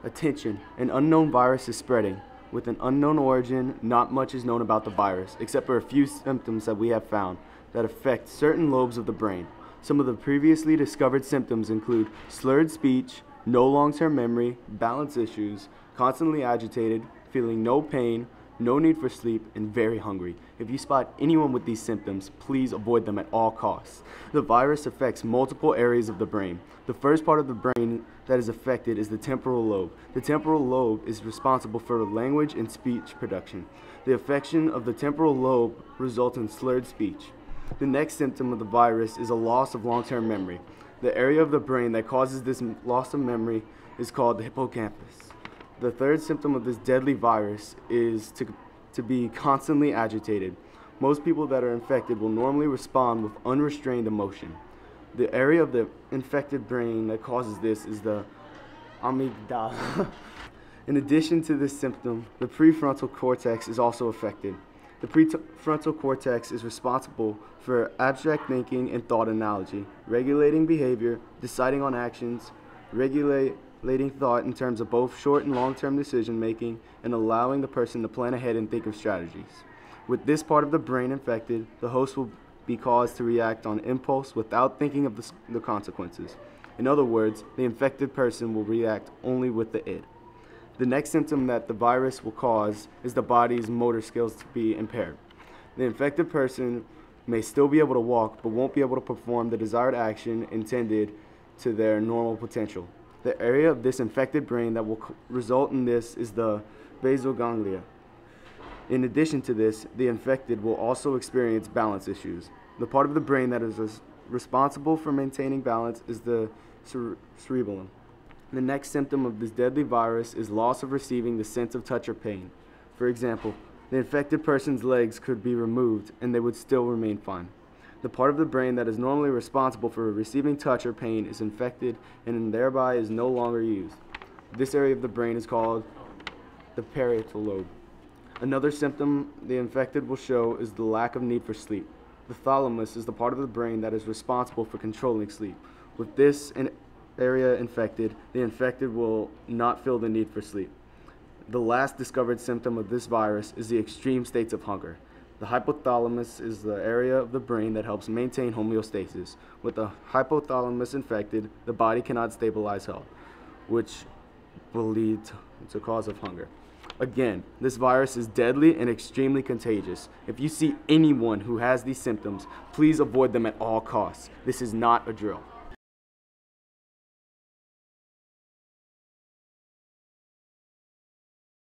Attention, an unknown virus is spreading. With an unknown origin, not much is known about the virus, except for a few symptoms that we have found that affect certain lobes of the brain. Some of the previously discovered symptoms include slurred speech, no long-term memory, balance issues, constantly agitated, feeling no pain, no need for sleep, and very hungry. If you spot anyone with these symptoms, please avoid them at all costs. The virus affects multiple areas of the brain. The first part of the brain that is affected is the temporal lobe. The temporal lobe is responsible for language and speech production. The affection of the temporal lobe results in slurred speech. The next symptom of the virus is a loss of long-term memory. The area of the brain that causes this loss of memory is called the hippocampus. The third symptom of this deadly virus is to be constantly agitated. Most people that are infected will normally respond with unrestrained emotion. The area of the infected brain that causes this is the amygdala. In addition to this symptom, the prefrontal cortex is also affected. The prefrontal cortex is responsible for abstract thinking and thought analogy, regulating behavior, deciding on actions, regulating thought in terms of both short and long-term decision making, and allowing the person to plan ahead and think of strategies. With this part of the brain infected, the host will be caused to react on impulse without thinking of the consequences. In other words, the infected person will react only with the id. The next symptom that the virus will cause is the body's motor skills to be impaired. The infected person may still be able to walk, but won't be able to perform the desired action intended to their normal potential. The area of this infected brain that will result in this is the basal ganglia. In addition to this, the infected will also experience balance issues. The part of the brain that is responsible for maintaining balance is the cerebellum. The next symptom of this deadly virus is loss of receiving the sense of touch or pain. For example, the infected person's legs could be removed and they would still remain fine. The part of the brain that is normally responsible for receiving touch or pain is infected and thereby is no longer used. This area of the brain is called the parietal lobe. Another symptom the infected will show is the lack of need for sleep. The thalamus is the part of the brain that is responsible for controlling sleep. With this area infected, the infected will not feel the need for sleep. The last discovered symptom of this virus is the extreme states of hunger. The hypothalamus is the area of the brain that helps maintain homeostasis. With the hypothalamus infected, the body cannot stabilize health, which will lead to cause of hunger. Again, this virus is deadly and extremely contagious. If you see anyone who has these symptoms, please avoid them at all costs. This is not a drill.